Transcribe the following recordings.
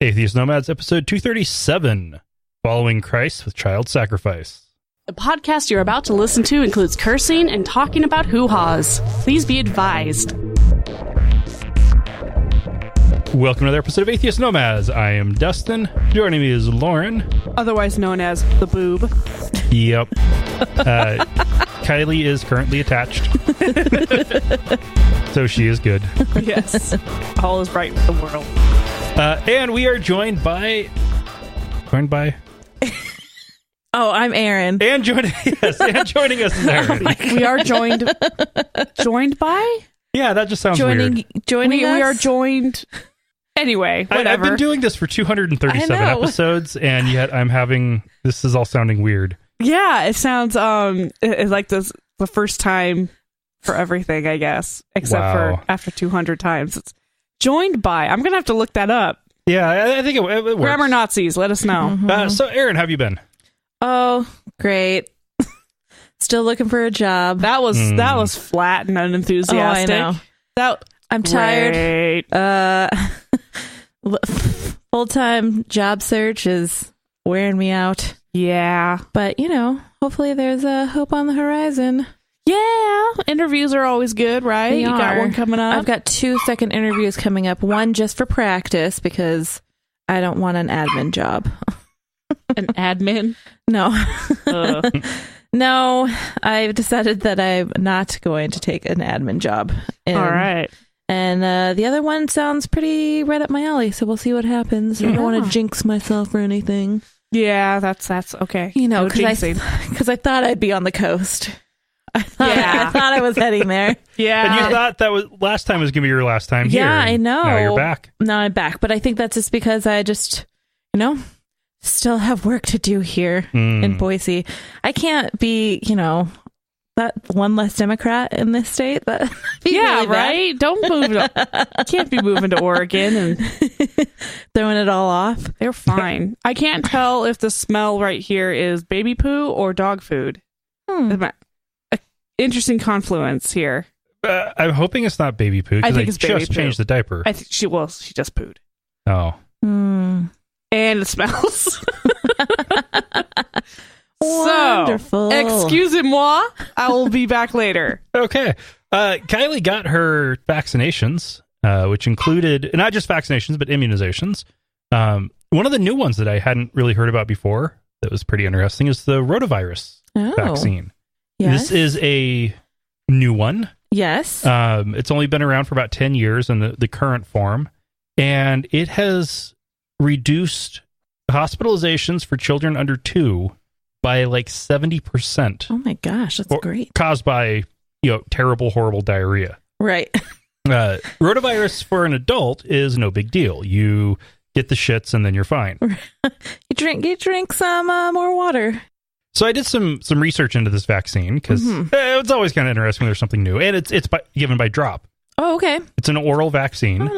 Atheist Nomads, episode 237, Following Christ with Child Sacrifice. The podcast you're about to listen to includes cursing and talking about hoo-haws. Please be advised. Welcome to another episode of Atheist Nomads. I am Dustin. Joining me is Lauren. Otherwise known as the boob. Yep. Kylie is currently attached. So she is good. Yes. All is bright with the world. And we are joined by... Oh, I'm Aaron. And joining us is Aaron. We are joined by? Yeah, that just sounds weird. Joining us? We are joined... Anyway, whatever. I've been doing this for 237 episodes, and yet I'm having... This is all sounding weird. Yeah, it sounds it's like the first time for everything, I guess. Except for after 200 times. It's joined by... I'm going to have to look that up. Yeah, I think it works. Grammar Nazis, let us know. Mm-hmm. So, Aaron, how have you been? Oh, great. Still looking for a job. That was flat and unenthusiastic. Oh, I know. I'm tired. Full-time job search is wearing me out. Yeah. But, hopefully there's a hope on the horizon. Yeah. Interviews are always good, right? You got one coming up? I've got 2 second interviews coming up. One just for practice because I don't want an admin job. An admin? No. No, I've decided that I'm not going to take an admin job. All right. And the other one sounds pretty right up my alley, so we'll see what happens. I don't want to jinx myself or anything. Yeah, that's okay. Because I thought I'd be on the coast. I thought I was heading there. Yeah. And you thought that was last time was going to be your last time here. Yeah, I know. Now you're back. Now I'm back. But I think that's just because I just, still have work to do here in Boise. I can't be, that one less Democrat in this state. Yeah, right? Don't move. Can't be moving to Oregon and throwing it all off. They're fine. I can't tell if the smell right here is baby poo or dog food. Interesting confluence here. I'm hoping it's not baby poo. I think it's baby just poo. Changed the diaper. I think she just pooed. Oh. And it smells. Wonderful. So, excusez-moi. I will be back later. Okay. Kylie got her vaccinations, which included not just vaccinations, but immunizations. One of the new ones that I hadn't really heard about before that was pretty interesting is the rotavirus vaccine. Yes. This is a new one. Yes. It's only been around for about 10 years in the current form, and it has reduced hospitalizations for children under 2 by like 70%. Oh my gosh, that's great. Caused by, terrible, horrible diarrhea. Right. Rotavirus for an adult is no big deal. You get the shits and then you're fine. You drink some more water. So I did some research into this vaccine because it's always kind of interesting when there's something new, and it's given by drop. Oh, okay. It's an oral vaccine,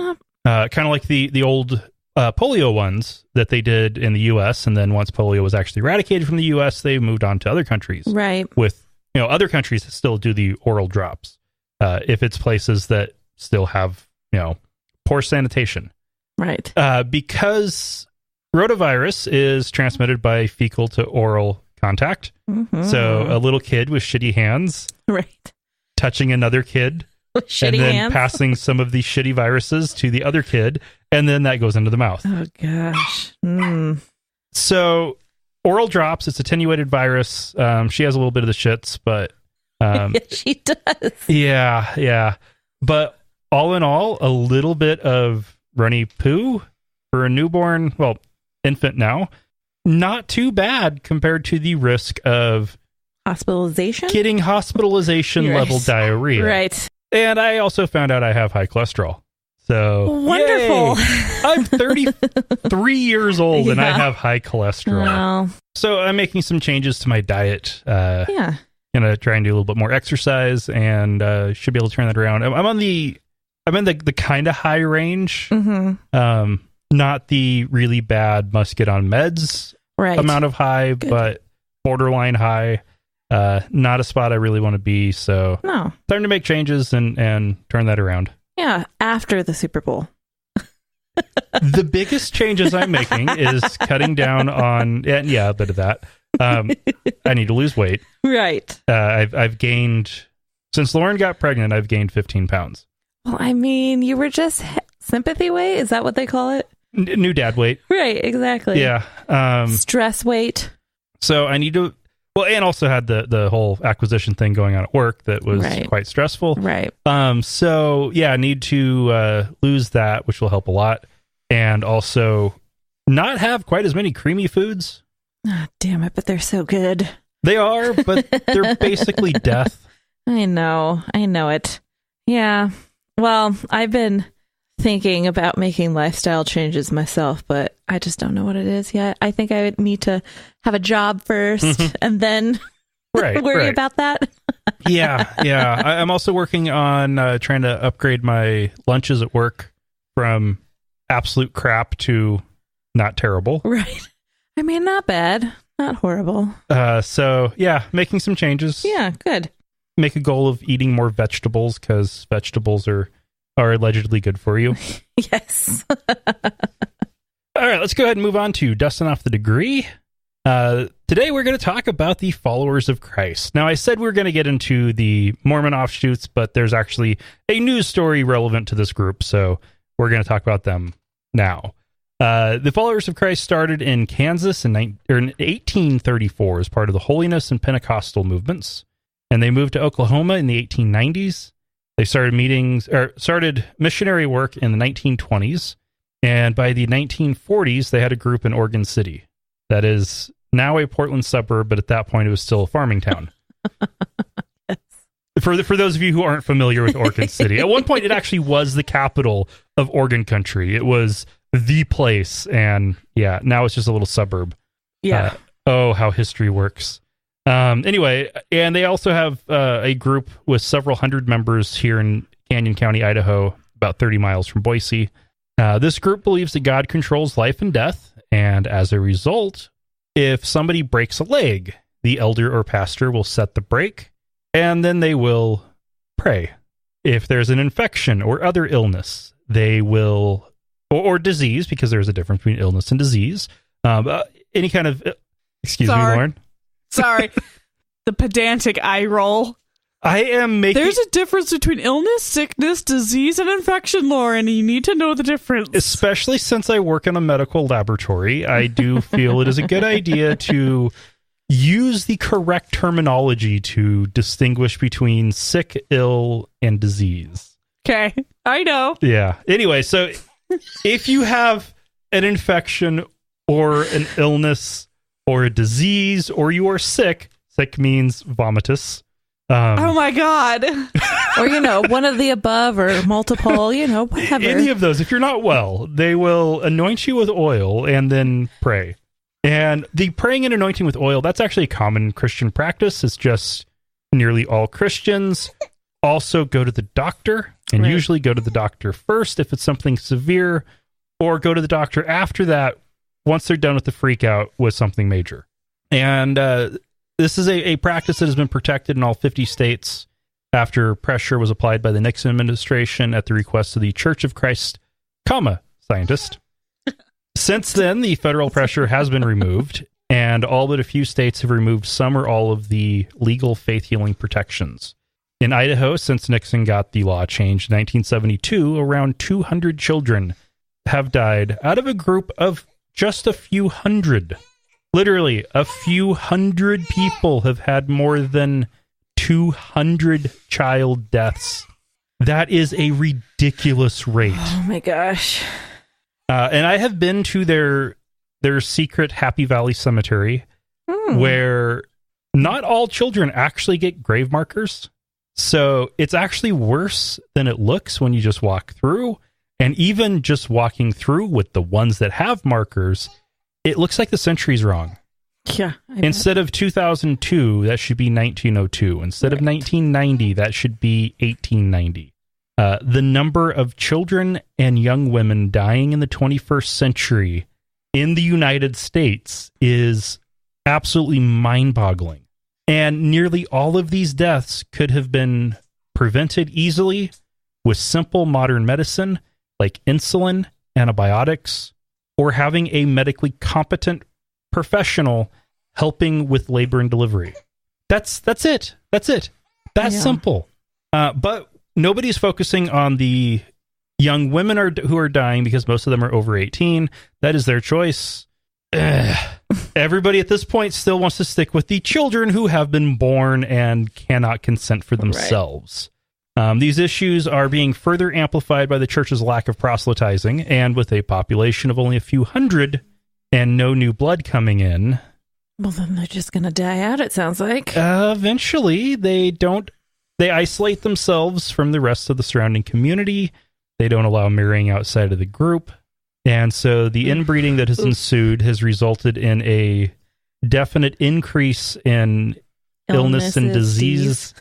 kind of like the old polio ones that they did in the U.S. And then once polio was actually eradicated from the U.S., they moved on to other countries. Right. With other countries that still do the oral drops, if it's places that still have poor sanitation. Right. Because rotavirus is transmitted by fecal to oral contact. So a little kid with shitty hands, right, touching another kid, and then passing some of these shitty viruses to the other kid, and then that goes into the mouth. Oh gosh. So oral drops, it's attenuated virus. She has a little bit of the shits, but yeah, she does. Yeah. But all in all, a little bit of runny poo for a newborn, infant now. Not too bad compared to the risk of hospitalization, getting hospitalization level diarrhea. Right. And I also found out I have high cholesterol. So wonderful. Yay. I'm 33 years old and I have high cholesterol. Wow. So I'm making some changes to my diet. Gonna try and do a little bit more exercise and should be able to turn that around. I'm in the kind of high range. Not the really bad must get on meds amount of high, but borderline high. Not a spot I really want to be. So time to make changes and turn that around. Yeah, after the Super Bowl. The biggest changes I'm making is cutting down on, and yeah, a bit of that. I need to lose weight. Right. I've gained, since Lauren got pregnant, I've gained 15 pounds. Well, I mean, you were just sympathy weight? Is that what they call it? New dad weight. Right, exactly. Yeah. Stress weight. So I need to, well, and also had the whole acquisition thing going on at work that was quite stressful. Right. So yeah, I need to lose that, which will help a lot. And also not have quite as many creamy foods. Oh, damn it, but they're so good. They are, but they're basically death. I know it. Yeah. Well, I've been thinking about making lifestyle changes myself, but I just don't know what it is yet. I think I would need to have a job first and then worry about that. Yeah. I'm also working on trying to upgrade my lunches at work from absolute crap to not terrible. Right. I mean, not bad, not horrible. So yeah, making some changes. Yeah, good. Make a goal of eating more vegetables because vegetables are allegedly good for you. Yes. All right, let's go ahead and move on to dusting off the degree. Today we're going to talk about the followers of Christ. Now, I said we were going to get into the Mormon offshoots, but there's actually a news story relevant to this group, so we're going to talk about them now. The followers of Christ started in Kansas in 1834 as part of the Holiness and Pentecostal movements, and they moved to Oklahoma in the 1890s. They started missionary work in the 1920s, and by the 1940s, they had a group in Oregon City. That is now a Portland suburb, but at that point, it was still a farming town. Yes. For those of you who aren't familiar with Oregon City, at one point, it actually was the capital of Oregon country. It was the place, and yeah, now it's just a little suburb. Yeah. Oh, how history works. Anyway, and they also have a group with several hundred members here in Canyon County, Idaho, about 30 miles from Boise. This group believes that God controls life and death, and as a result, if somebody breaks a leg, the elder or pastor will set the break, and then they will pray. If there's an infection or other illness, they will, or disease, because there's a difference between illness and disease, any kind of, excuse me, Lauren. Sorry. The pedantic eye roll. I am making... There's a difference between illness, sickness, disease, and infection, Lauren. You need to know the difference. Especially since I work in a medical laboratory, I do feel it is a good idea to use the correct terminology to distinguish between sick, ill, and disease. Okay, I know. Yeah. Anyway, so if you have an infection or an illness or a disease or you are sick means vomitus. Oh my God. Or, one of the above or multiple, whatever. Any of those. If you're not well, they will anoint you with oil and then pray. And the praying and anointing with oil, that's actually a common Christian practice. It's just nearly all Christians also go to the doctor and usually go to the doctor first if it's something severe, or go to the doctor after that once they're done with the freak out with something major. And this is a practice that has been protected in all 50 states after pressure was applied by the Nixon administration at the request of the Church of Christ, scientist. Since then, the federal pressure has been removed, and all but a few states have removed some or all of the legal faith healing protections. In Idaho, since Nixon got the law changed in 1972, around 200 children have died out of a group of just a few hundred. Literally, a few hundred people have had more than 200 child deaths. That is a ridiculous rate. Oh my gosh. And I have been to their secret Happy Valley Cemetery, where not all children actually get grave markers. So it's actually worse than it looks when you just walk through. And even just walking through with the ones that have markers, it looks like the century's wrong. Yeah. Instead of 2002, that should be 1902. Instead of 1990, that should be 1890. The number of children and young women dying in the 21st century in the United States is absolutely mind-boggling. And nearly all of these deaths could have been prevented easily with simple modern medicine like insulin antibiotics, or having a medically competent professional helping with labor and delivery. That's it. That's simple. But nobody's focusing on the young women who are dying because most of them are over 18. That is their choice. Everybody at this point still wants to stick with the children who have been born and cannot consent for themselves. Right. These issues are being further amplified by the church's lack of proselytizing, and with a population of only a few hundred and no new blood coming in. Well, then they're just going to die out, it sounds like. Eventually, they isolate themselves from the rest of the surrounding community. They don't allow marrying outside of the group. And so the inbreeding that has ensued has resulted in a definite increase in illness and disease.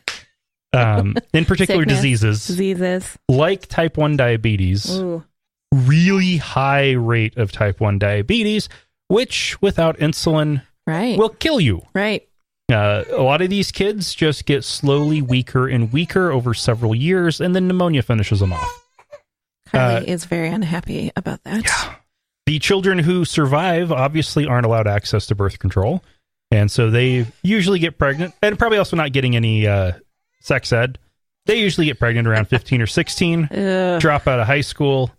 In particular, diseases like type 1 diabetes. Ooh. Really high rate of type 1 diabetes, which without insulin will kill you. Right. A lot of these kids just get slowly weaker and weaker over several years, and then pneumonia finishes them off. Carly is very unhappy about that. Yeah. The children who survive obviously aren't allowed access to birth control, and so they usually get pregnant, and probably also not getting any sex ed. They usually get pregnant around 15 or 16, drop out of high school,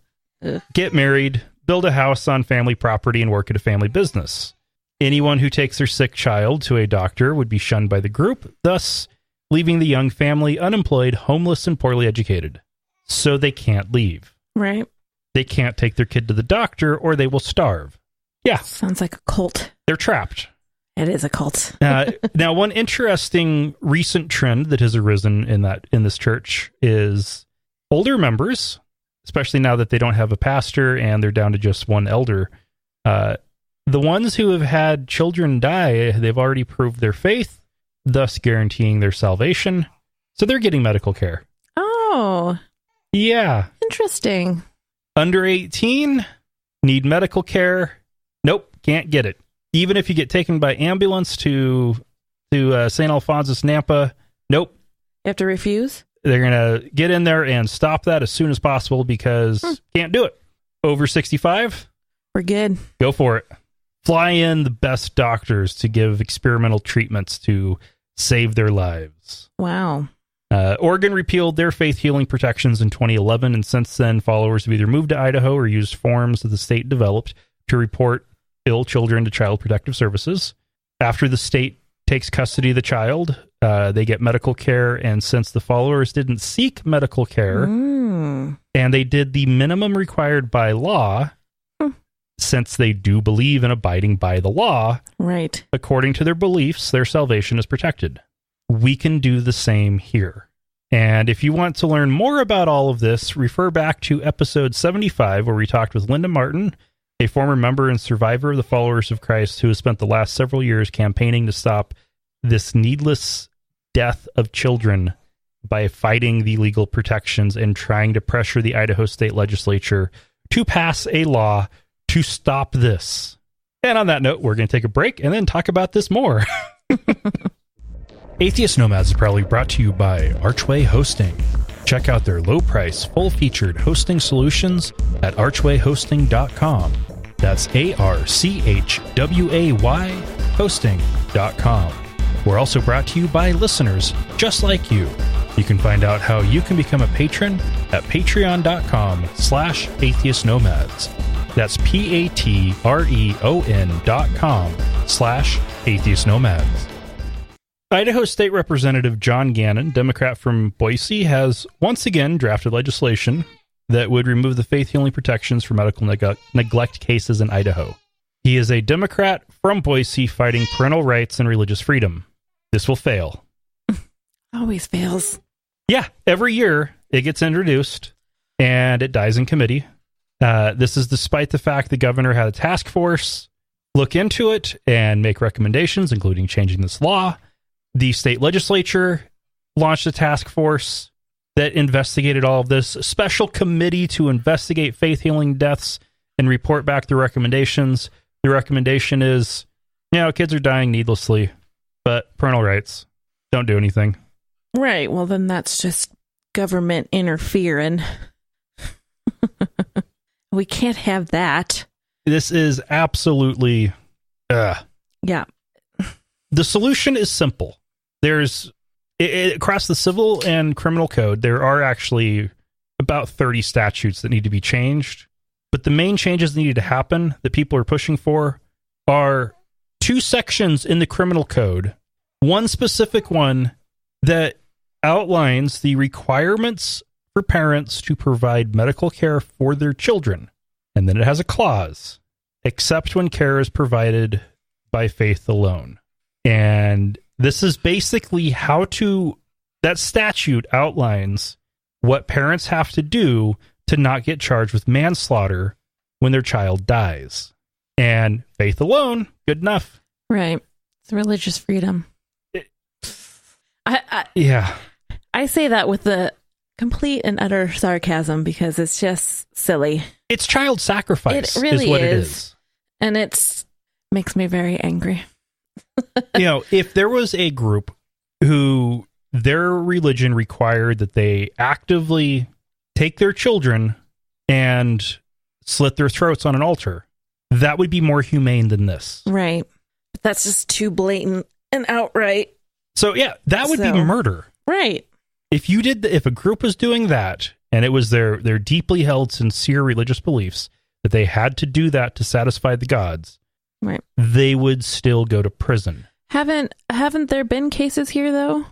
get married, build a house on family property, and work at a family business. Anyone who takes their sick child to a doctor would be shunned by the group, thus leaving the young family unemployed, homeless, and poorly educated. So they can't leave. Right. They can't take their kid to the doctor or they will starve. Yeah. Sounds like a cult. They're trapped. It is a cult. Now, one interesting recent trend that has arisen in this church is older members, especially now that they don't have a pastor and they're down to just one elder. The ones who have had children die, they've already proved their faith, thus guaranteeing their salvation. So they're getting medical care. Oh. Yeah. Interesting. Under 18, need medical care. Nope, can't get it. Even if you get taken by ambulance to St. Alphonsus, Nampa, nope. You have to refuse? They're going to get in there and stop that as soon as possible because can't do it. Over 65? We're good. Go for it. Fly in the best doctors to give experimental treatments to save their lives. Wow. Oregon repealed their faith healing protections in 2011, and since then, followers have either moved to Idaho or used forms that the state developed to report ill children to Child Protective Services. After the state takes custody of the child, they get medical care, and since the followers didn't seek medical care, and they did the minimum required by law, since they do believe in abiding by the law, right? According to their beliefs, their salvation is protected. We can do the same here. And if you want to learn more about all of this, refer back to episode 75, where we talked with Linda Martin, a former member and survivor of the Followers of Christ, who has spent the last several years campaigning to stop this needless death of children by fighting the legal protections and trying to pressure the Idaho State Legislature to pass a law to stop this. And on that note, we're going to take a break and then talk about this more. Atheist Nomads is proudly brought to you by Archway Hosting. Check out their low-price, full-featured hosting solutions at archwayhosting.com. That's ARCHWAY hosting.com. We're also brought to you by listeners just like you. You can find out how you can become a patron at patreon.com/atheistnomads. That's patreon.com/atheistnomads. Idaho State Representative John Gannon, Democrat from Boise, has once again drafted legislation that would remove the faith healing protections for medical neglect cases in Idaho. He is a Democrat from Boise fighting parental rights and religious freedom. This will fail. Always fails. Yeah, every year it gets introduced and it dies in committee. This is despite the fact the governor had a task force look into it and make recommendations, including changing this law. The state legislature launched a task force that investigated all of this, a special committee to investigate faith healing deaths and report back the recommendations. The recommendation is, kids are dying needlessly, but parental rights, don't do anything. Right. Well, then that's just government interfering. We can't have that. This is absolutely... Yeah. The solution is simple. There's... across the civil and criminal code, there are actually about 30 statutes that need to be changed. But the main changes that needed to happen that people are pushing for are 2 sections in the criminal code. One specific one that outlines the requirements for parents to provide medical care for their children. And then it has a clause, except when care is provided by faith alone. And this is basically that statute outlines what parents have to do to not get charged with manslaughter when their child dies. And faith alone, good enough. Right. It's religious freedom. Yeah. I say that with the complete and utter sarcasm because it's just silly. It's child sacrifice. It really is what it is. And makes me very angry. If there was a group who their religion required that they actively take their children and slit their throats on an altar, that would be more humane than this. Right. But that's just too blatant and outright. So yeah, that would be murder. Right. If a group was doing that and it was their deeply held, sincere religious beliefs that they had to do that to satisfy the gods, right, they would still go to prison. Haven't there been cases here though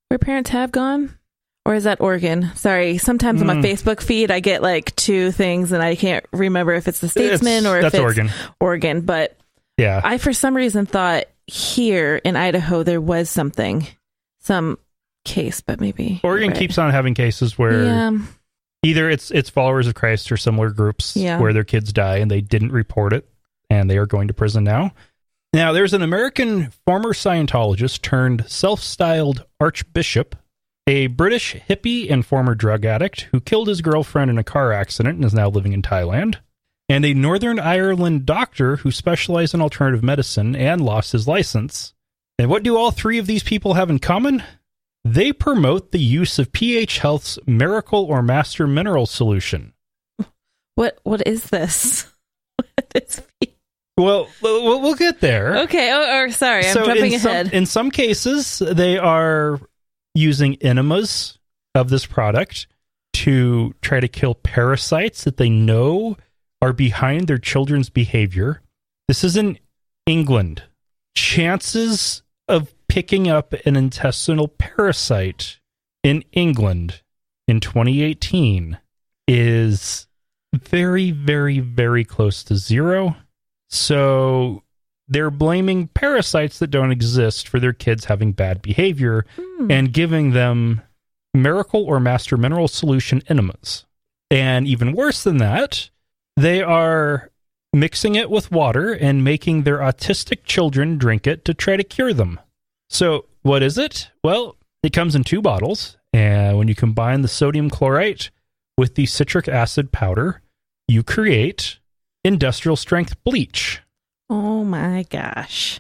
where parents have gone? Or is that Oregon? Sorry, sometimes on my Facebook feed I get like 2 things and I can't remember if it's the Statesman or if it's Oregon. But yeah, I for some reason thought here in Idaho there was some case, but maybe Oregon keeps on having cases where either it's followers of Christ or similar groups where their kids die and they didn't report it and they are going to prison now. Now, there's an American former Scientologist turned self-styled archbishop, a British hippie and former drug addict who killed his girlfriend in a car accident and is now living in Thailand, and a Northern Ireland doctor who specialized in alternative medicine and lost his license. And what do all 3 of these people have in common? They promote the use of pH Health's Miracle or Master Mineral solution. What is this? What is Well, we'll get there. Okay. Sorry, I'm jumping ahead. In some cases, they are using enemas of this product to try to kill parasites that they know are behind their children's behavior. This is in England. Chances of picking up an intestinal parasite in England in 2018 is very, very, very close to 0. So they're blaming parasites that don't exist for their kids having bad behavior and giving them Miracle or Master Mineral Solution enemas. And even worse than that, they are mixing it with water and making their autistic children drink it to try to cure them. So what is it? Well, it comes in 2 bottles, and when you combine the sodium chlorite with the citric acid powder, you create industrial strength bleach. Oh my gosh.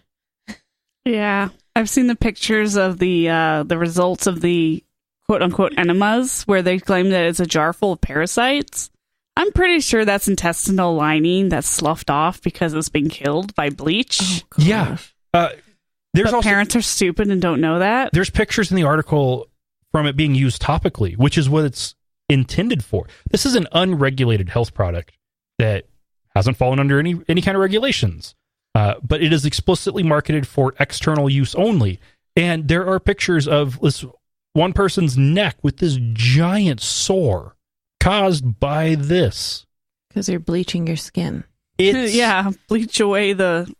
Yeah, I've seen the pictures of the results of the quote unquote enemas where they claim that it's a jar full of parasites. I'm pretty sure that's intestinal lining that's sloughed off because it's been killed by bleach. Oh, yeah. But parents are stupid and don't know that. There's pictures in the article from it being used topically, which is what it's intended for. This is an unregulated health product that hasn't fallen under any kind of regulations, but it is explicitly marketed for external use only. And there are pictures of this one person's neck with this giant sore caused by this. Because you're bleaching your skin. Bleach away the...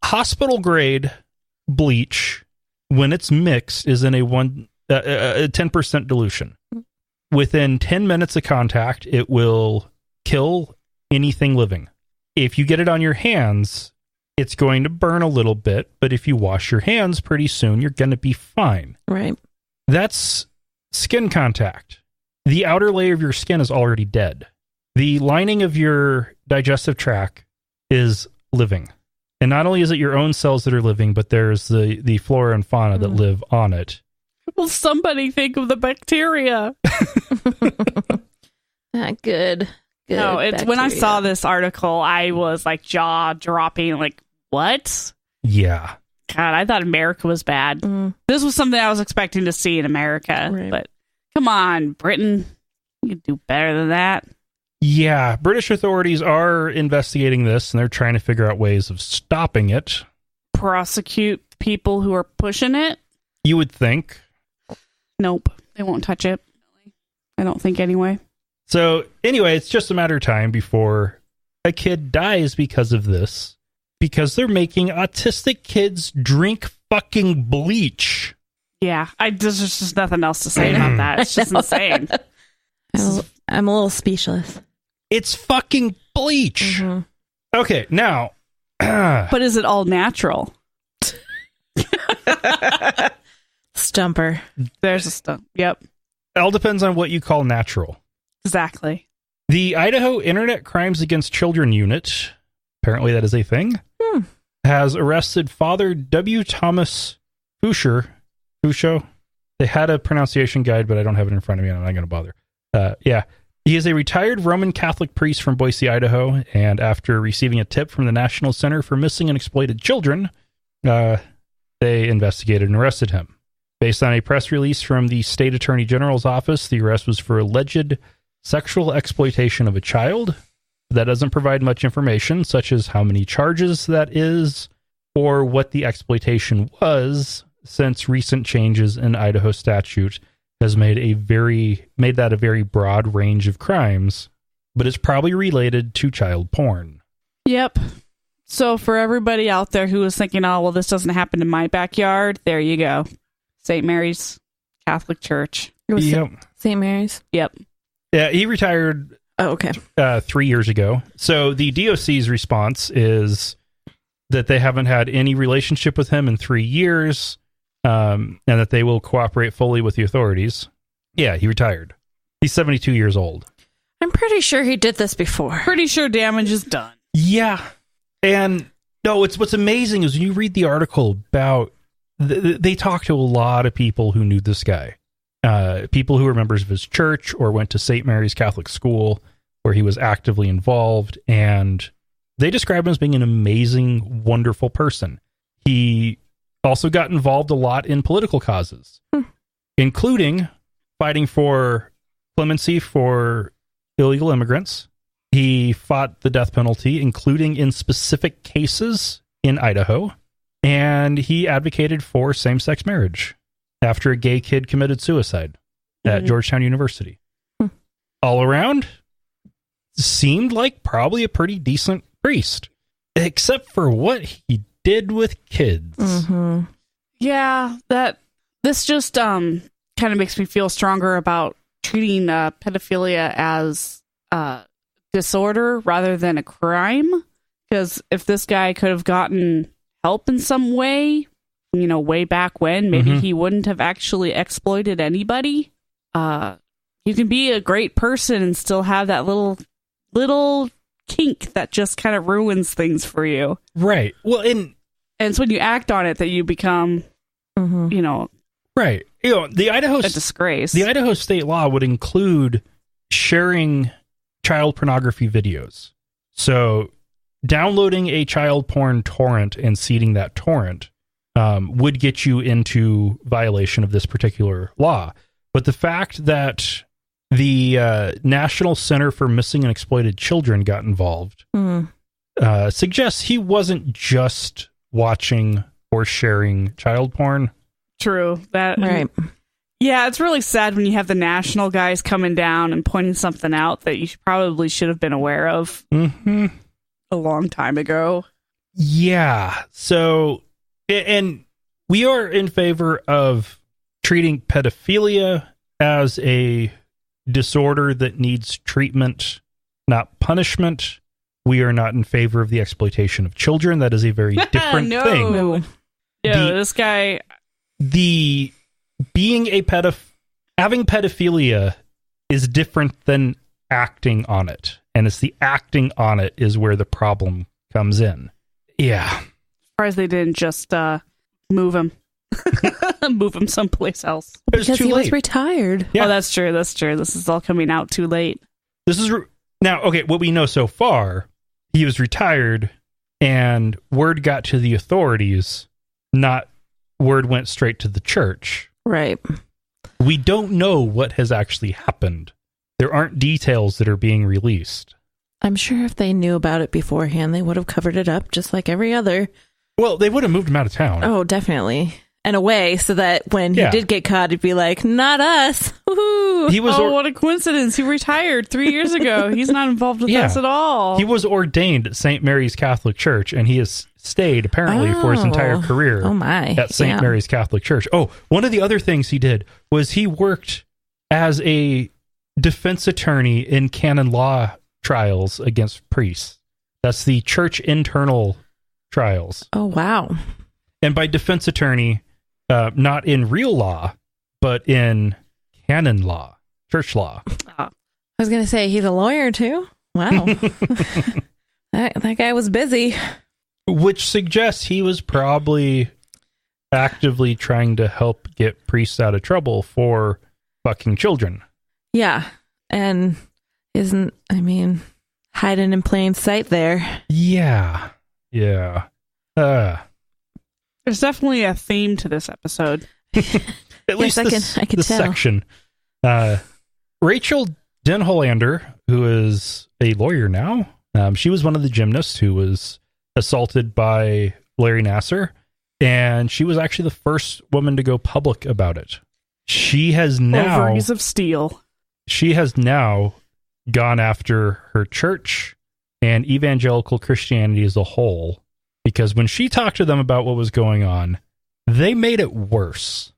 hospital grade bleach, when it's mixed, is in a 10% dilution. Within 10 minutes of contact, it will kill anything living. If you get it on your hands, it's going to burn a little bit, but if you wash your hands pretty soon, you're going to be fine. Right. That's skin contact. The outer layer of your skin is already dead. The lining of your digestive tract is living. And not only is it your own cells that are living, but there's the flora and fauna that live on it. Will somebody think of the bacteria? Not good. good. No, it's bacteria. when I saw this article, I was like jaw dropping. Like, what? Yeah. God, I thought America was bad. This was something I was expecting to see in America. Right. But come on, Britain, you can do better than that. Yeah, British authorities are investigating this, and they're trying to figure out ways of stopping it. Prosecute people who are pushing it? You would think. Nope, they won't touch it. I don't think anyway. So, anyway, it's just a matter of time before a kid dies because of this, because they're making autistic kids drink fucking bleach. Yeah, there's just nothing else to say about that. It's just insane. I'm a little speechless. It's fucking bleach. Okay, now. But is it all natural? Stumper. There's a stump. Yep. It all depends on what you call natural. Exactly. The Idaho Internet Crimes Against Children Unit, apparently that is a thing, has arrested Father W. Thomas Fusho. They had a pronunciation guide, but I don't have it in front of me, and I'm not going to bother. Yeah. He is a retired Roman Catholic priest from Boise, Idaho, and after receiving a tip from the National Center for Missing and Exploited Children, they investigated and arrested him. Based on a press release from the State Attorney General's office, the arrest was for alleged sexual exploitation of a child. That doesn't provide much information, such as how many charges that is, or what the exploitation was, since recent changes in Idaho statute has made that a very broad range of crimes, but it's probably related to child porn. Yep. So for everybody out there who was thinking, oh, well, this doesn't happen in my backyard, there you go. St. Mary's Catholic Church. Yep. St. Mary's? Yep. Yeah, he retired 3 years ago. So the DOC's response is that they haven't had any relationship with him in 3 years, and that they will cooperate fully with the authorities. Yeah, he retired. He's 72 years old. I'm pretty sure he did this before. Pretty sure damage is done. Yeah. And no, what's amazing is when you read the article about, they talked to a lot of people who knew this guy. People who were members of his church or went to St. Mary's Catholic School where he was actively involved. And they describe him as being an amazing, wonderful person. He also got involved a lot in political causes, including fighting for clemency for illegal immigrants. He fought the death penalty, including in specific cases in Idaho. And he advocated for same-sex marriage after a gay kid committed suicide at Georgetown University. All around, seemed like probably a pretty decent priest, except for what he did with kids. Yeah, this just kind of makes me feel stronger about treating pedophilia as a disorder rather than a crime. Because if this guy could have gotten help in some way, way back when, maybe he wouldn't have actually exploited anybody. You can be a great person and still have that little kink that just kind of ruins things for you. Right. Well, and it's when you act on it that you become, right. The Idaho a disgrace. The Idaho state law would include sharing child pornography videos. So downloading a child porn torrent and seeding that torrent would get you into violation of this particular law. But the fact that the National Center for Missing and Exploited Children got involved suggests he wasn't just watching or sharing child porn. True. That right. Yeah, it's really sad when you have the national guys coming down and pointing something out that you probably should have been aware of a long time ago. Yeah. So, and we are in favor of treating pedophilia as a disorder that needs treatment, not punishment. We are not in favor of the exploitation of children. That is a very different thing. No, this guy... having pedophilia is different than acting on it. And it's the acting on it is where the problem comes in. Yeah. Surprised they didn't just move him. Move him someplace else. Because he was retired. Yeah. Oh, that's true. That's true. This is all coming out too late. Now, okay, what we know so far, he was retired and word got to the authorities, not word went straight to the church. Right. We don't know what has actually happened. There aren't details that are being released. I'm sure if they knew about it beforehand, they would have covered it up just like every other. Well, they would have moved him out of town. Oh, definitely. And away, so that when he did get caught, it'd be like, not us. Woo-hoo. He was what a coincidence. He retired 3 years ago. He's not involved with this at all. He was ordained at St. Mary's Catholic Church, and he has stayed, apparently, for his entire career at St. Mary's Catholic Church. Oh, one of the other things he did was he worked as a defense attorney in canon law trials against priests. That's the church internal trials. Oh, wow. And by defense attorney, not in real law, but in canon law, church law. I was going to say, he's a lawyer too? Wow. that guy was busy. Which suggests he was probably actively trying to help get priests out of trouble for fucking children. Yeah. And hiding in plain sight there. Yeah. Yeah. There's definitely a theme to this episode. At least I can tell. section. Rachel Denhollander, who is a lawyer now, she was one of the gymnasts who was assaulted by Larry Nassar, and she was actually the first woman to go public about it. She has now... Ovaries of steel. She has now gone after her church and evangelical Christianity as a whole, because when she talked to them about what was going on, they made it worse.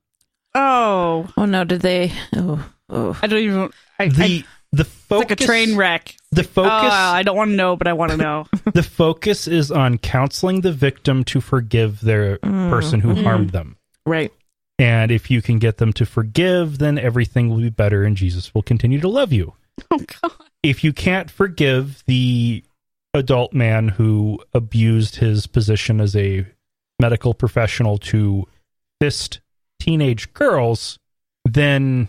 Oh no! Did they? Oh! I don't even. The focus, it's like a train wreck. The focus. I don't want to know, but I want to know. The focus is on counseling the victim to forgive their person who harmed them. Right. And if you can get them to forgive, then everything will be better, and Jesus will continue to love you. Oh God! If you can't forgive the adult man who abused his position as a medical professional to fist teenage girls, then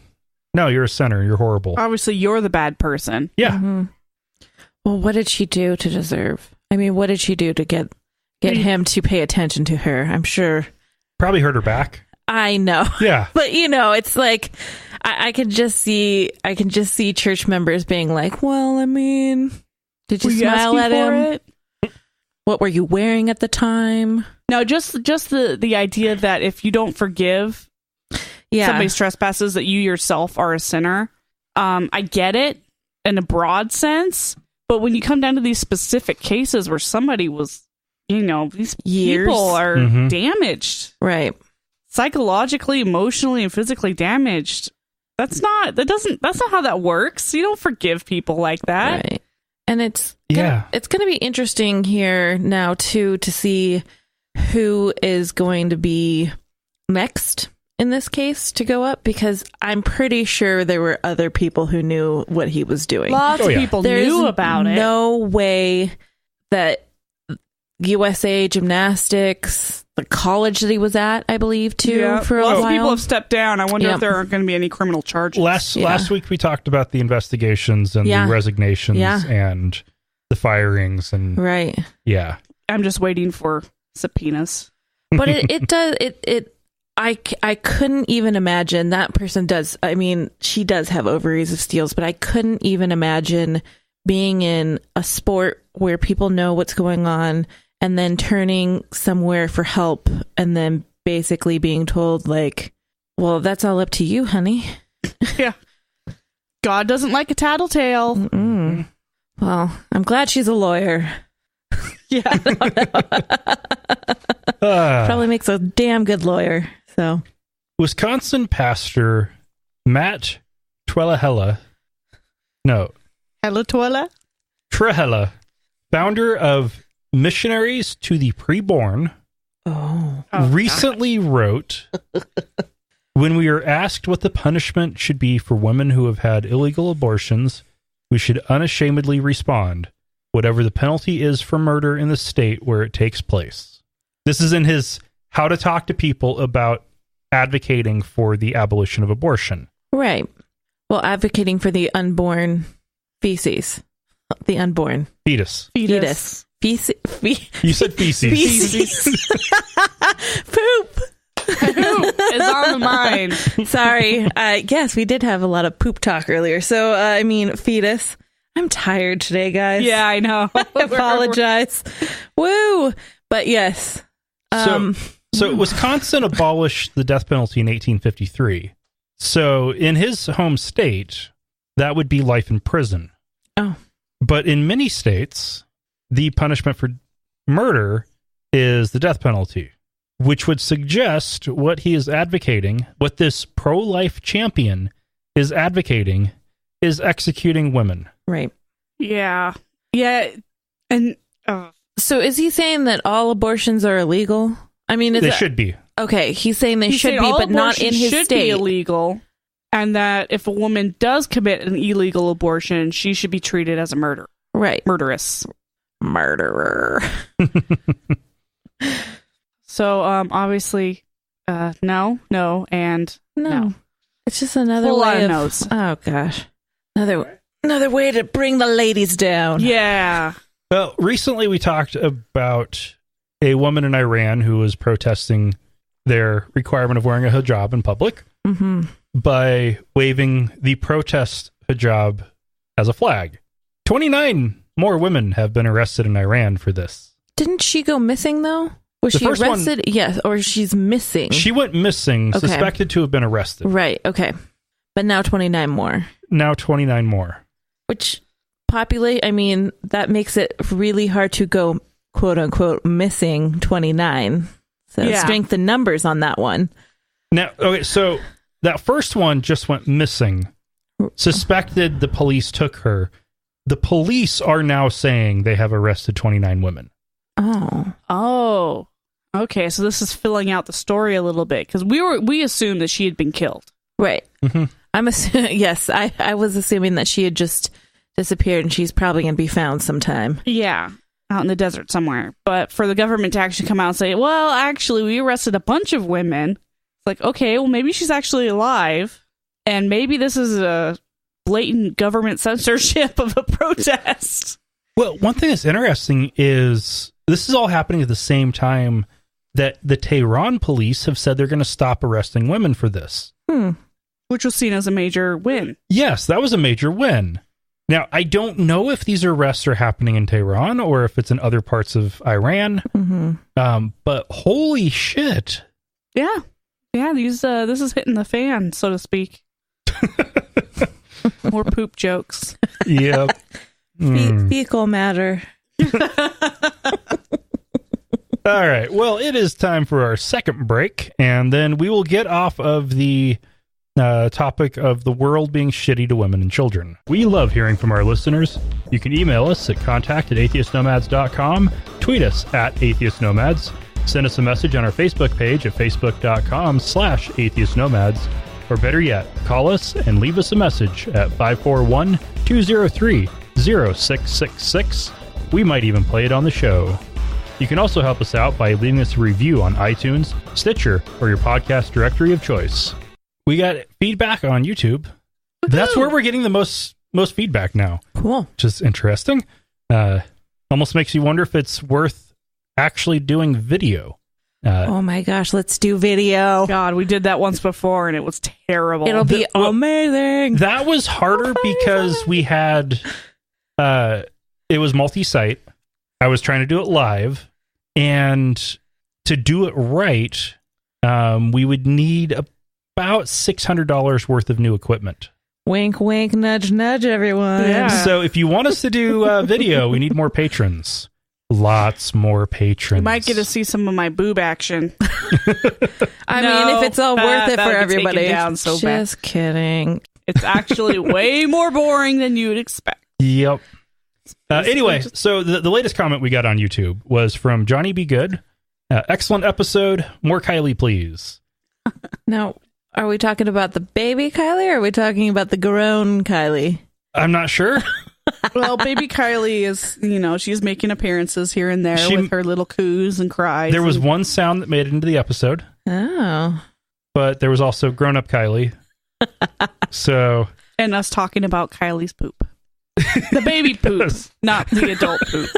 no, you're a sinner. You're horrible. Obviously, you're the bad person. Yeah. Mm-hmm. Well, what did she do to deserve? I mean, what did she do to get him to pay attention to her? I'm sure. Probably hurt her back. I know. Yeah. But it's like I can just see church members being like, well, I mean, did you smile at him? What were you wearing at the time? No, just the idea that if you don't forgive somebody's trespasses, that you yourself are a sinner. I get it in a broad sense, but when you come down to these specific cases where somebody was, these people are damaged, right? Psychologically, emotionally, and physically damaged. That's not how that works. You don't forgive people like that. Right. And it's going to be interesting here now too to see who is going to be next in this case to go up, because I'm pretty sure there were other people who knew what he was doing. Lots of people knew about it. No way that USA Gymnastics, the college that he was at, I believe, too, for a while. Lots of people have stepped down. I wonder if there aren't going to be any criminal charges. Last week we talked about the investigations and the resignations and the firings and right. Yeah. I'm just waiting for subpoenas. But I couldn't even imagine that person does. I mean, she does have ovaries of steels, but I couldn't even imagine being in a sport where people know what's going on and then turning somewhere for help and then basically being told, like, well, that's all up to you, honey. Yeah. God doesn't like a tattletale. Mm-mm. Well, I'm glad she's a lawyer. Yeah. Probably makes a damn good lawyer. So, Wisconsin pastor Matt Trehella, founder of Missionaries to the Preborn, recently wrote, when we are asked what the punishment should be for women who have had illegal abortions, we should unashamedly respond, whatever the penalty is for murder in the state where it takes place. This is in his How to Talk to People About Advocating for the Abolition of Abortion. Right. Well, advocating for the unborn feces. The unborn. Fetus. Fetus. You said feces. Poop. Poop is on the mind. Sorry. Yes, we did have a lot of poop talk earlier. So, fetus. I'm tired today, guys. Yeah, I know. I apologize. Woo. But yes. So Wisconsin abolished the death penalty in 1853. So in his home state, that would be life in prison. Oh. But in many states, the punishment for murder is the death penalty, which would suggest what he is advocating, what this pro-life champion is advocating, is executing women. Right. Yeah. Yeah. And so is he saying that all abortions are illegal? I mean, they should be. Okay, he's saying they should be, but not in his should state. Be illegal, and that if a woman does commit an illegal abortion, she should be treated as a murderer. Right. Murderer. So, obviously, no, and no. It's just another Full way of no's. Oh gosh, another way to bring the ladies down. Yeah. Well, recently we talked about a woman in Iran who was protesting their requirement of wearing a hijab in public by waving the protest hijab as a flag. 29 more women have been arrested in Iran for this. Didn't she go missing, though? Was she arrested? Yes, or she's missing. She went missing, okay. Suspected to have been arrested. Right, okay. But now 29 more. Now 29 more. Which that makes it really hard to go, quote unquote, missing 29. So strengthen numbers on that one. Now, okay, so that first one just went missing. Suspected the police took her. The police are now saying they have arrested 29 women. Oh. Okay, so this is filling out the story a little bit, because we assumed that she had been killed. Right. Mm-hmm. I'm assuming, yes, I was assuming that she had just disappeared and she's probably going to be found sometime. Yeah, out in the desert somewhere. But for the government to actually come out and say, well, actually, we arrested a bunch of women. It's like, okay, well, maybe she's actually alive. And maybe this is a blatant government censorship of a protest. Well, one thing that's interesting is this is all happening at the same time that the Tehran police have said they're going to stop arresting women for this. Which was seen as a major win. Yes, that was a major win. Now, I don't know if these arrests are happening in Tehran or if it's in other parts of Iran. But holy shit. Yeah. Yeah, this is hitting the fan, so to speak. More poop jokes. Yep. Fecal matter. All right. Well, it is time for our second break, and then we will get off of the topic of the world being shitty to women and children. We love hearing from our listeners. You can email us at contact@atheistnomads.com, tweet us @atheistnomads, send us a message on our Facebook page at facebook.com/atheistnomads, or better yet, call us and leave us a message at 541-203-0666. We might even play it on the show. You can also help us out by leaving us a review on iTunes, Stitcher, or your podcast directory of choice. We got feedback on YouTube. Woo-hoo! That's where we're getting the most feedback now. Cool. Which is interesting. Almost makes you wonder if it's worth actually doing video. Oh my gosh, let's do video. God, we did that once before and it was terrible. It'll be amazing. That was harder because we had it was multi-site. I was trying to do it live, and to do it right, we would need about $600 worth of new equipment. Wink, wink, nudge, nudge, everyone. Yeah. So if you want us to do video, we need more patrons. Lots more patrons. You might get to see some of my boob action. I mean, if it's all worth it for everybody. Down so just kidding. It's actually way more boring than you would expect. Yep. Anyway, so the latest comment we got on YouTube was from JohnnyBGood. Excellent episode. More Kylie, please. Now, are we talking about the baby Kylie, or are we talking about the grown Kylie? I'm not sure. Well, baby Kylie is, she's making appearances here and there with her little coos and cries. There was one sound that made it into the episode. Oh. But there was also grown-up Kylie. So. And us talking about Kylie's poop. The baby poop, not the adult poop.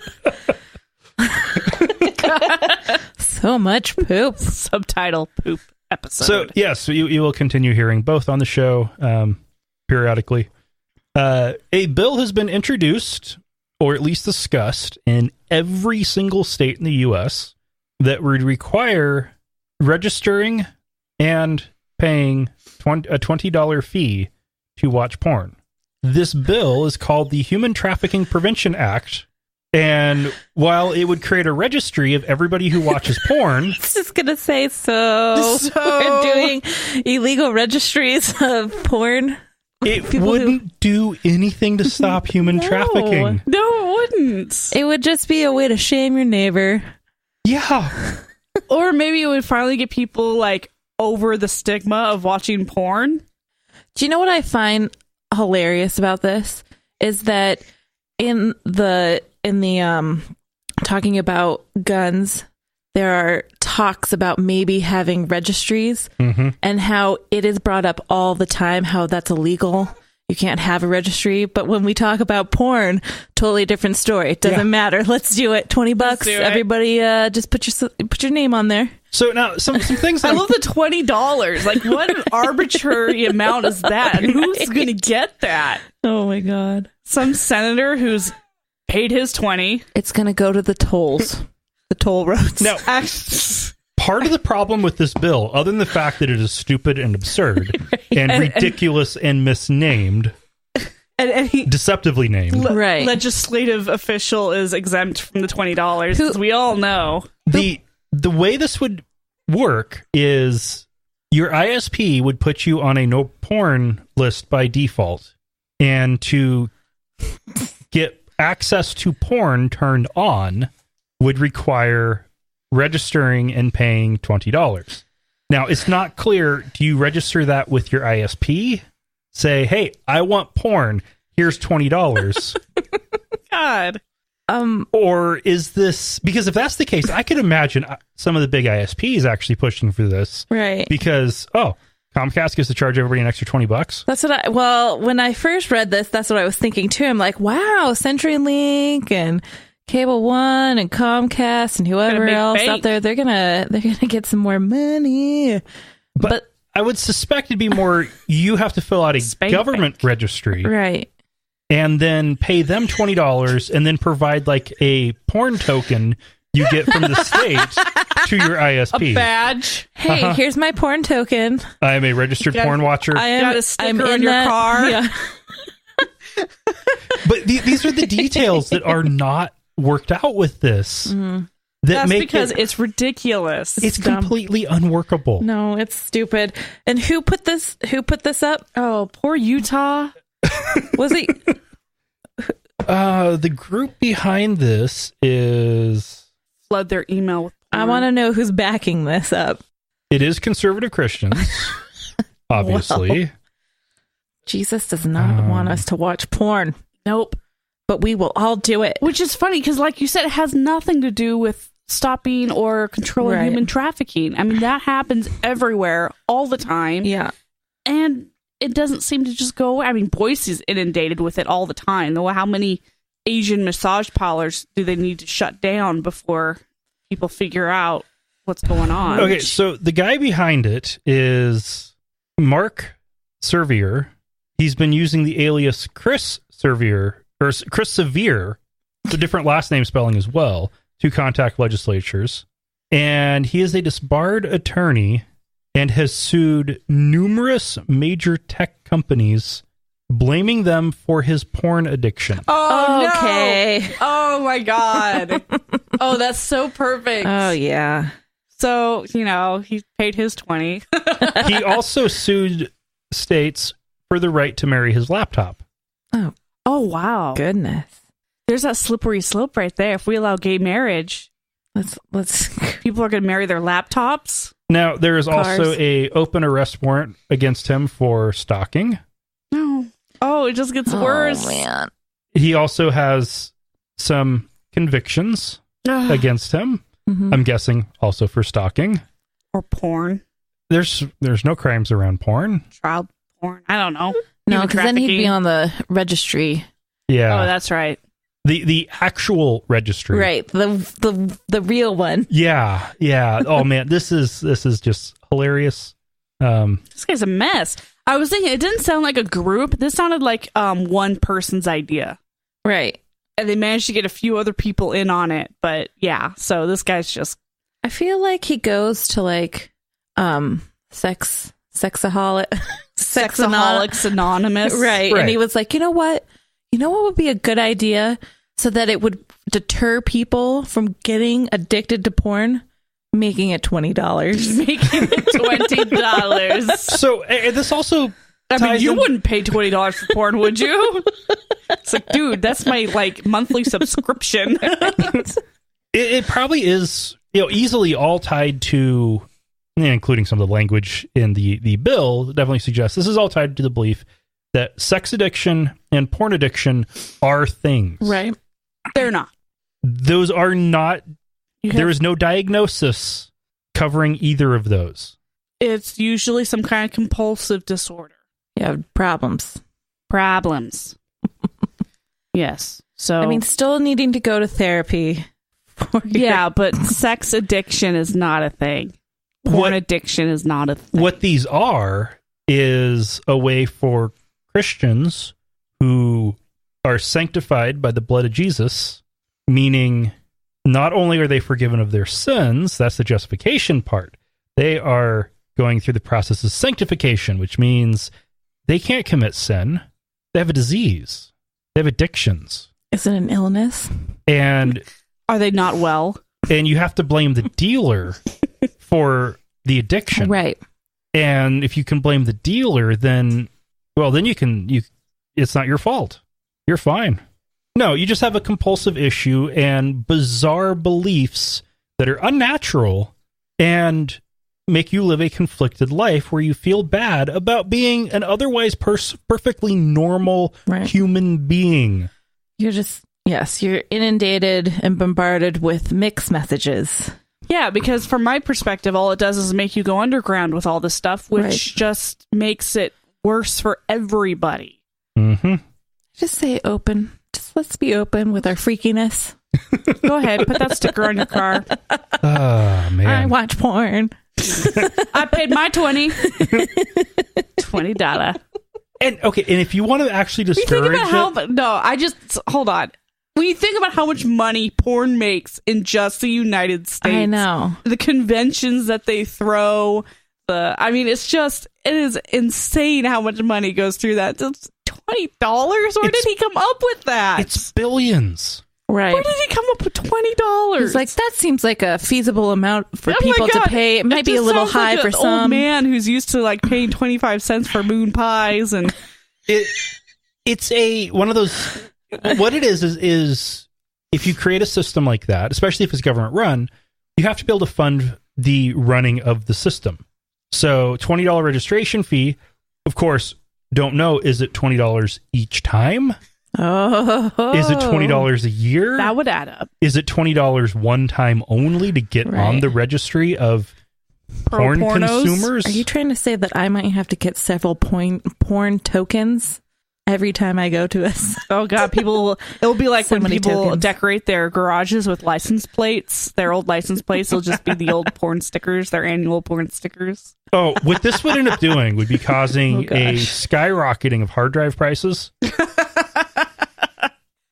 So much poop. Subtitle poop episode. So, yes, you will continue hearing both on the show periodically. A bill has been introduced, or at least discussed, in every single state in the U.S. that would require registering and paying a $20 fee to watch porn. This bill is called the Human Trafficking Prevention Act, and while it would create a registry of everybody who watches porn... I was just going to say, so we're doing illegal registries of porn? It wouldn't do anything to stop human trafficking. No, it wouldn't. It would just be a way to shame your neighbor. Yeah. Or maybe it would finally get people, like, over the stigma of watching porn. Do you know what I find hilarious about this? Is that in the talking about guns, there are talks about maybe having registries, and how it is brought up all the time, how that's illegal. You can't have a registry. But when we talk about porn, totally different story. It doesn't matter. Let's do it. $20. Everybody just put your name on there. So now some things. I love the $20. Like, what an arbitrary amount is that? And who's going to get that? Oh my God. Some senator who's paid his $20. It's going to go to the tolls. The toll roads. Now, part of the problem with this bill, other than the fact that it is stupid and absurd and ridiculous and misnamed, and deceptively named, right? Legislative official is exempt from the $20, because we all know the way this would work is your ISP would put you on a no porn list by default, and to get access to porn turned on would require registering and paying $20. Now, it's not clear, do you register that with your ISP? Say, hey, I want porn. Here's $20. God. Or is this... Because if that's the case, I could imagine some of the big ISPs actually pushing for this. Right. Because, Comcast gets to charge everybody an extra $20. That's what when I first read this, that's what I was thinking too. I'm like, wow, CenturyLink and Cable One and Comcast and whoever else out there, they're gonna get some more money. But I would suspect it'd be more, you have to fill out a government registry, right, and then pay them $20 and then provide like a porn token you get from the state to your ISP. A badge. Hey, here's my porn token. I am a registered porn watcher. Got a sticker on your car. Yeah. But these are the details that are not worked out with this. Mm-hmm. That's because it's ridiculous. It's completely unworkable. No, it's stupid. And who put this up? Oh, poor Utah. Was it? The group behind this is... Flood their email with porn. I want to know who's backing this up. It is conservative Christians, obviously. Well, Jesus does not want us to watch porn. Nope. But we will all do it. Which is funny, because like you said, it has nothing to do with stopping or controlling human trafficking. I mean, that happens everywhere, all the time. Yeah. And it doesn't seem to just go away. I mean, Boise's inundated with it all the time. Though, how many Asian massage parlors do they need to shut down before people figure out what's going on? Okay, so the guy behind it is Mark Servier. He's been using the alias Chris Servier, or Chris Sevier, the different last name spelling as well, to contact legislatures. And he is a disbarred attorney and has sued numerous major tech companies, blaming them for his porn addiction. Oh, okay. No. Oh, my God. Oh, that's so perfect. Oh, yeah. So, he paid his $20. He also sued states for the right to marry his laptop. Oh, wow. Goodness. There's that slippery slope right there. If we allow gay marriage, let's people are going to marry their laptops. Now, there is also a open arrest warrant against him for stalking. No. Oh, it just gets worse. Oh, man. He also has some convictions against him. Mm-hmm. I'm guessing also for stalking. Or porn. There's no crimes around porn. Child porn. I don't know. No, because then he'd be on the registry. Yeah. Oh, that's right. The actual registry. Right. The real one. Yeah. Yeah. Oh man, this is just hilarious. This guy's a mess. I was thinking it didn't sound like a group. This sounded like one person's idea. Right. And they managed to get a few other people in on it. But yeah, so this guy's just... I feel like he goes to like Sexaholics Anonymous. Right. And he was like, you know what would be a good idea so that it would deter people from getting addicted to porn? Making it $20. Making it $20. So this also... I mean, you wouldn't pay $20 for porn, would you? It's like, dude, that's my like monthly subscription. It probably is, easily all tied to, including some of the language in the bill, definitely suggests this is all tied to the belief that sex addiction and porn addiction are things. Right. They're not. Those are not. There is no diagnosis covering either of those. It's usually some kind of compulsive disorder. Yeah, problems. Yes. So I mean, still needing to go to therapy. Yeah, but sex addiction is not a thing. Porn addiction is not a thing. What these are is a way for Christians who are sanctified by the blood of Jesus, meaning not only are they forgiven of their sins, that's the justification part, they are going through the process of sanctification, which means they can't commit sin. They have a disease. They have addictions. Is it an illness? And are they not well? And you have to blame the dealer for the addiction. Right. And if you can blame the dealer, then it's not your fault. You're fine. No, you just have a compulsive issue and bizarre beliefs that are unnatural and make you live a conflicted life where you feel bad about being an otherwise perfectly normal human being. You're inundated and bombarded with mixed messages. Yeah, because from my perspective, all it does is make you go underground with all this stuff, which just makes it worse for everybody. Mm-hmm. Just say open. Just let's be open with our freakiness. Go ahead, put that sticker on your car. Oh, man. I watch porn. I paid my $20. And if you want to actually discourage hold on. When you think about how much money porn makes in just the United States, I know the conventions that they throw, it is insane how much money goes through that. It's $20? Where did he come up with that? It's billions. Right. Where did he come up with $20? He's like, that seems like a feasible amount for people to pay. It might be a little high for some. Old man who's used to like paying 25 cents for moon pies, and it's one of those. What it is if you create a system like that, especially if it's government run, you have to be able to fund the running of the system. So $20 registration fee, of course, don't know, is it $20 each time? Oh. Is it $20 a year? That would add up. Is it $20 one time only to get on the registry of porn consumers? Are you trying to say that I might have to get several porn tokens every time I go to us? Oh God, it'll be like when people decorate their garages with license plates, their old license plates will just be the old porn stickers, their annual porn stickers. Oh, what this would end up doing would be causing a skyrocketing of hard drive prices.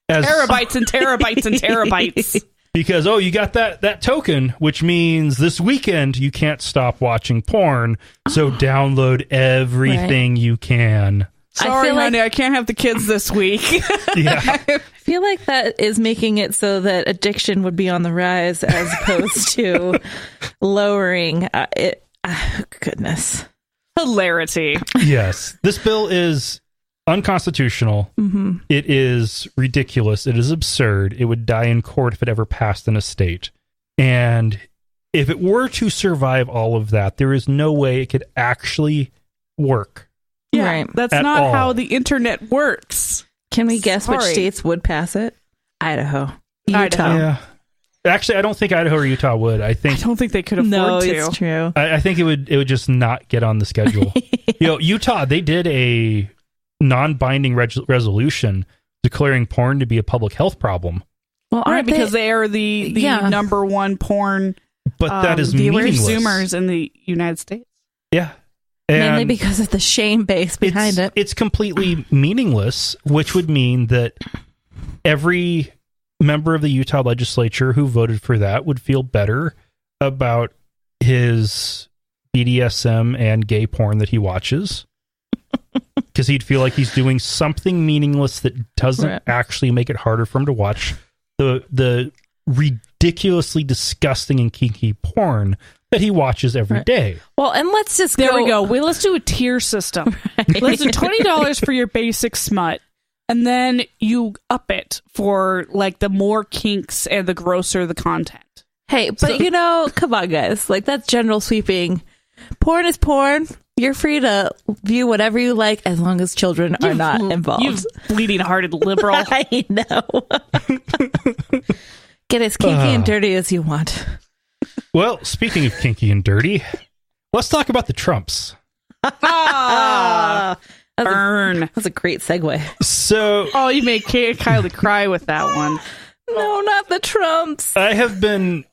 Terabytes and terabytes and terabytes. Because, you got that token, which means this weekend you can't stop watching porn, so download everything you can. Sorry, honey, I can't have the kids this week. Yeah. I feel like that is making it so that addiction would be on the rise as opposed to lowering it. Goodness. Hilarity. Yes. This bill is unconstitutional. Mm-hmm. It is ridiculous. It is absurd. It would die in court if it ever passed in a state. And if it were to survive all of that, there is no way it could actually work. Yeah, right. That's not how the internet works. Can we guess which states would pass it? Idaho. Utah. Yeah. Actually, I don't think Idaho or Utah would. I don't think they could afford to. No, it's true. I think it would just not get on the schedule. Utah, they did a non-binding resolution declaring porn to be a public health problem. Well, right, because they are the number one porn but that is meaningless. Consumers in the United States. Yeah. Mainly because of the shame base behind it. It's completely meaningless, which would mean that every member of the Utah legislature who voted for that would feel better about his BDSM and gay porn that he watches. Because he'd feel like he's doing something meaningless that doesn't actually make it harder for him to watch the ridiculously disgusting and kinky porn that he watches every day. Well, and let's just There we go. Let's do a tier system. Let's do $20 for your basic smut. And then you up it for like the more kinks and the grosser the content. Hey, but come on, guys. Like, that's general sweeping. Porn is porn. You're free to view whatever you like as long as children are not involved. You bleeding-hearted liberal. I know. Get as kinky and dirty as you want. Well, speaking of kinky and dirty, let's talk about the Trumps. Burn. That's a great segue. So, you made Kylie cry with that one. No, not the Trumps. I have been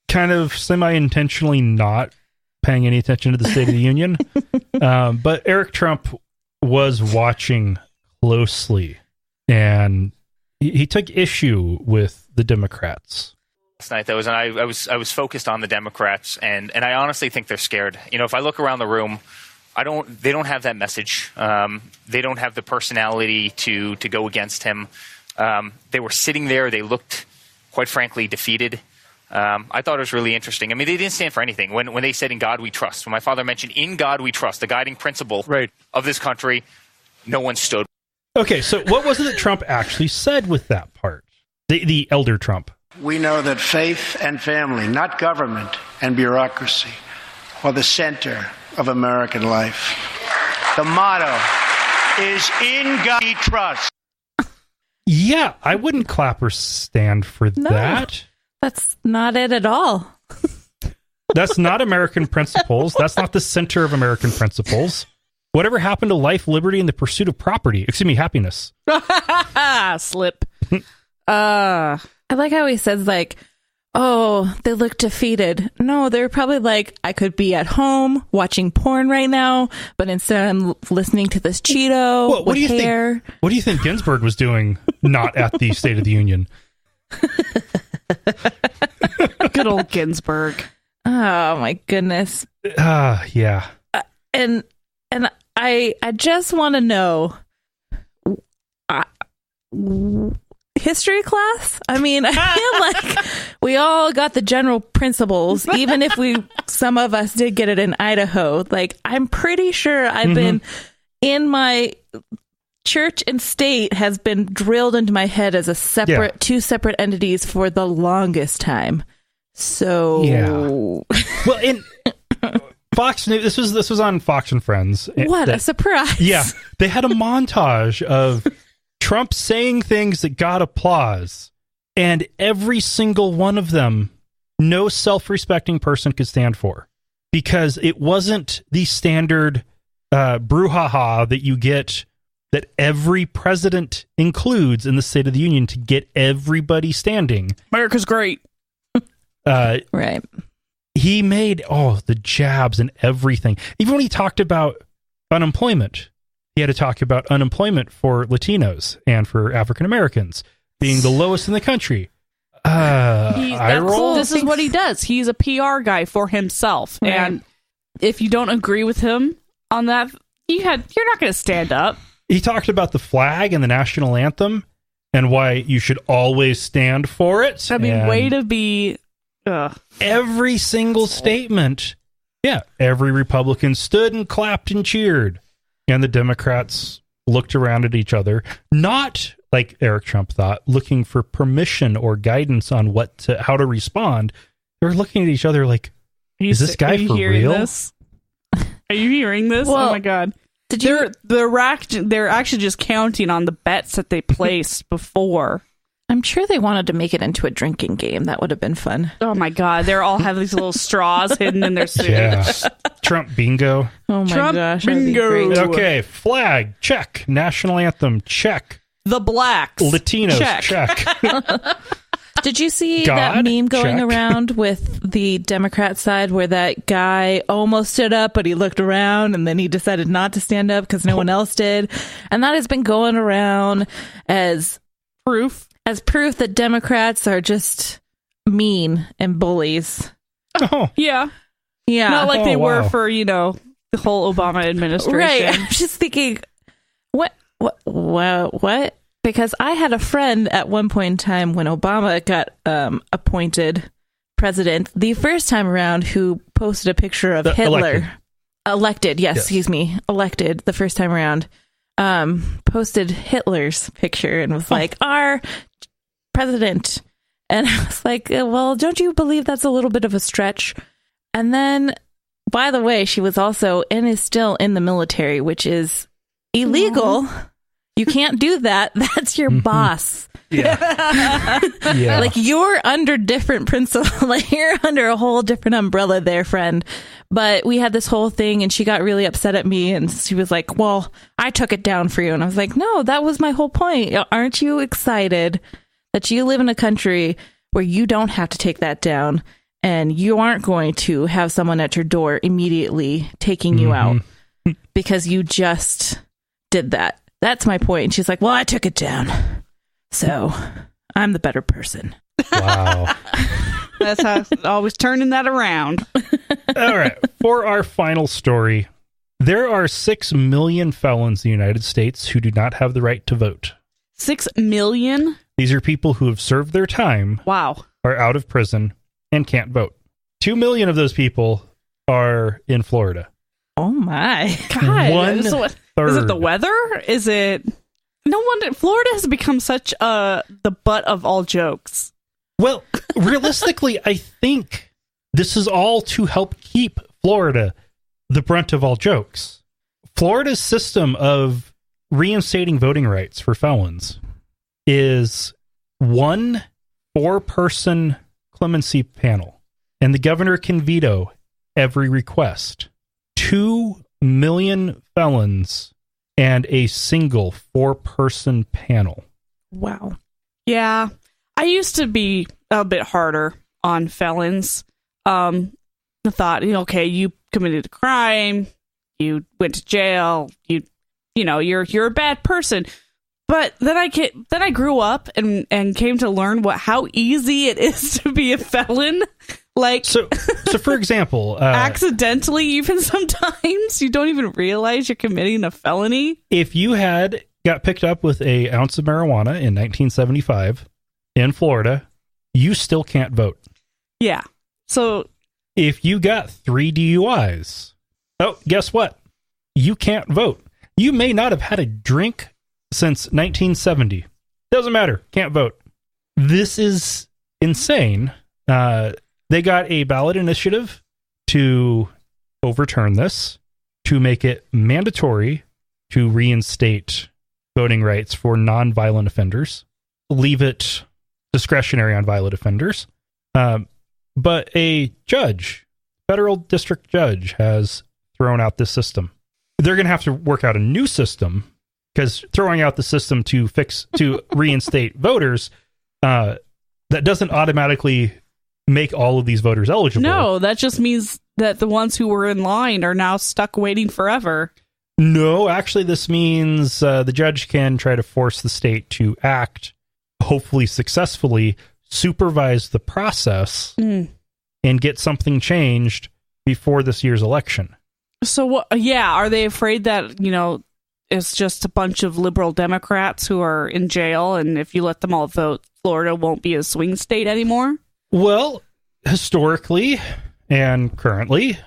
kind of semi-intentionally not paying any attention to the State of the Union. But Eric Trump was watching closely, and he took issue with the Democrats. Last night, I was focused on the Democrats, and I honestly think they're scared. If I look around the room, they don't have that message. They don't have the personality to go against him. They were sitting there. They looked, quite frankly, defeated. I thought it was really interesting. I mean, they didn't stand for anything. When they said, "In God we trust," when my father mentioned, "In God we trust," the guiding principle of this country, no one stood. Okay, so what was it that Trump actually said with that part? The elder Trump. We know that faith and family, not government and bureaucracy, are the center of American life. The motto is "In God we trust." Yeah, I wouldn't clap or stand for that. That's not it at all. That's not American principles. That's not the center of American principles. Whatever happened to life, liberty, and the pursuit of property? Excuse me, happiness. Slip. I like how he says, like, oh, they look defeated. No, they're probably like, I could be at home watching porn right now, but instead I'm listening to this Cheeto with hair. What do you think Ginsburg was doing not at the State of the Union? Good old Ginsburg. Oh, my goodness. Yeah. And I just want to know... history class? I mean, I feel like we all got the general principles, even if some of us did get it in Idaho. Like, I'm pretty sure I've been in my church and state has been drilled into my head as two separate entities for the longest time. So, well, in Fox News, this was on Fox and Friends. What a surprise! Yeah, they had a montage of Trump saying things that got applause, and every single one of them, no self-respecting person could stand for, because it wasn't the standard brouhaha that you get, that every president includes in the State of the Union to get everybody standing. America's great. Right. He made the jabs and everything. Even when he talked about unemployment, he had to talk about unemployment for Latinos and for African Americans being the lowest in the country. This is what he does. He's a PR guy for himself. Right. And if you don't agree with him on that, you're not going to stand up. He talked about the flag and the national anthem and why you should always stand for it. I mean, way to be... Every single statement. Yeah, every Republican stood and clapped and cheered. And the Democrats looked around at each other, not like Eric Trump thought, looking for permission or guidance on how to respond. They were looking at each other like, is this guy for real? This? Are you hearing this? Well, oh my God. They're actually just counting on the bets that they placed before. I'm sure they wanted to make it into a drinking game. That would have been fun. Oh my God. They all have these little straws hidden in their suit. Yeah. Trump bingo. Oh my Trump gosh. bingo. Okay, flag, check. National anthem, check. The blacks. Latinos, check. Did you see God, that meme going check. around with the Democrat side where that guy almost stood up, but he looked around and then he decided not to stand up because no one else did? And that has been going around as proof that Democrats are just mean and bullies. Oh, Yeah. Yeah. Not like they were wow. for, the whole Obama administration. Right. I'm just thinking, what? Because I had a friend at one point in time when Obama got appointed president the first time around who posted a picture of Hitler. Elected, yes, excuse me. Elected the first time around. Posted Hitler's picture and was like, our president. And I was like, well, don't you believe that's a little bit of a stretch? And then, by the way, she was also and is still in the military, which is illegal. Aww. You can't do that. That's your boss. yeah. Yeah. Like, you're under different principle. Like, you're under a whole different umbrella there, friend. But we had this whole thing and she got really upset at me and she was like, well, I took it down for you. And I was like, no, that was my whole point. Aren't you excited that you live in a country where you don't have to take that down and you aren't going to have someone at your door immediately taking you out because you just did that? That's my point. And she's like, well, I took it down. So I'm the better person. Wow. That's how always turning that around. All right. For our final story, there are 6 million felons in the United States who do not have the right to vote. 6 million? These are people who have served their time, Wow, are out of prison, and can't vote. 2 million of those people are in Florida. Oh my God. 1/3. Is it the weather? Is it... No wonder Florida has become such the butt of all jokes. Well, realistically, I think this is all to help keep Florida the brunt of all jokes. Florida's system of reinstating voting rights for felons is 1 4-person clemency panel, and the governor can veto every request. 2 million felons and a single 4-person panel. Wow. Yeah, I used to be a bit harder on felons. I thought, okay, you committed a crime, you went to jail, you're a bad person. But then I grew up and came to learn how easy it is to be a felon. Like, so for example, accidentally, even sometimes you don't even realize you're committing a felony. If you got picked up with an ounce of marijuana in 1975 in Florida, you still can't vote. Yeah. So if you got 3 DUIs, guess what? You can't vote. You may not have had a drink since 1970. Doesn't matter. Can't vote. This is insane. They got a ballot initiative to overturn this, to make it mandatory to reinstate voting rights for non-violent offenders, leave it discretionary on violent offenders. But a federal district judge, has thrown out this system. They're going to have to work out a new system, because throwing out the system to reinstate voters, that doesn't automatically make all of these voters eligible. no, that just means that the ones who were in line are now stuck waiting forever. No, actually, this means the judge can try to force the state to act, hopefully successfully, supervise the process, and get something changed before this year's election. So, are they afraid that, it's just a bunch of liberal Democrats who are in jail, and if you let them all vote, Florida won't be a swing state anymore? Well, historically and currently,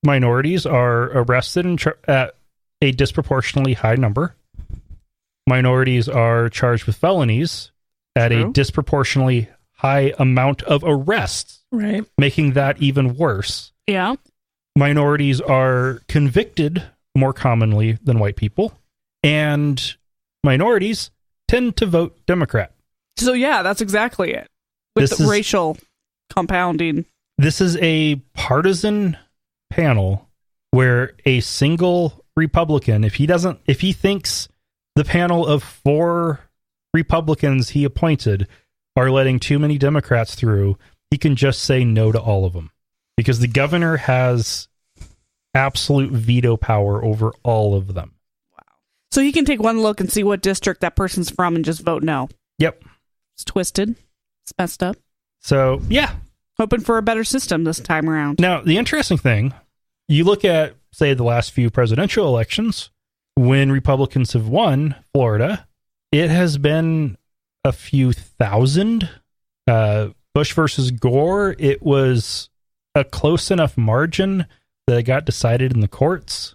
minorities are arrested at a disproportionately high number. Minorities are charged with felonies at a disproportionately high amount of arrests, right, making that even worse. Yeah. Minorities are convicted more commonly than white people, and minorities tend to vote Democrat. So, that's exactly it. With the racial compounding. This is a partisan panel where a single Republican, if he thinks the panel of 4 Republicans he appointed are letting too many Democrats through, he can just say no to all of them. Because the governor has absolute veto power over all of them. Wow. So he can take one look and see what district that person's from and just vote no. Yep. It's twisted. It's messed up. So, yeah. Hoping for a better system this time around. Now, the interesting thing, you look at, say, the last few presidential elections, when Republicans have won Florida, it has been a few thousand. Bush versus Gore, it was a close enough margin that it got decided in the courts.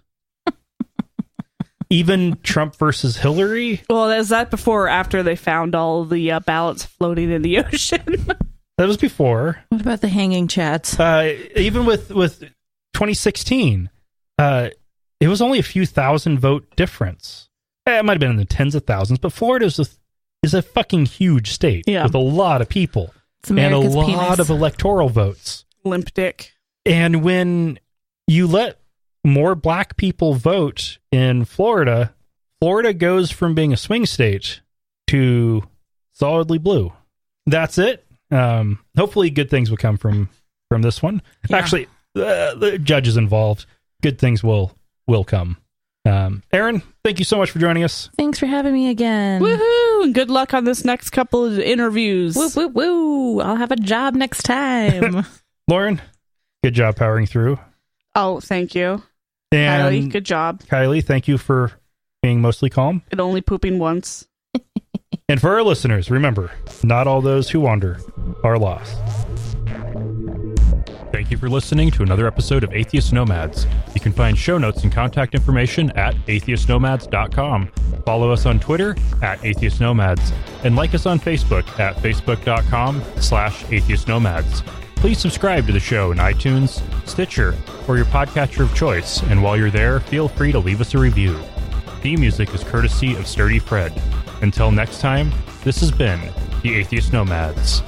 Even Trump versus Hillary. Well, is that before or after they found all the ballots floating in the ocean? That was before. What about the hanging chats? Even with 2016, it was only a few thousand vote difference. It might have been in the tens of thousands, but Florida is a fucking huge state with a lot of people and a lot of electoral votes. Limp dick. And when you let more black people vote in Florida, Florida goes from being a swing state to solidly blue. That's it. Hopefully good things will come from this one. Yeah. Actually, the judges involved, good things will come. Aaron, thank you so much for joining us. Thanks for having me again. Woohoo! And good luck on this next couple of interviews. Woo, woo, woo. I'll have a job next time. Lauren, good job powering through. Oh, thank you. And Kylie, good job. Kylie, thank you for being mostly calm. And only pooping once. And for our listeners, remember, not all those who wander are lost. Thank you for listening to another episode of Atheist Nomads. You can find show notes and contact information at atheistnomads.com. Follow us on Twitter at Atheist Nomads, and like us on Facebook at facebook.com/Atheist Nomads. Please subscribe to the show in iTunes, Stitcher, or your podcatcher of choice, and while you're there, feel free to leave us a review. Theme music is courtesy of Sturdy Fred. Until next time, this has been the Atheist Nomads.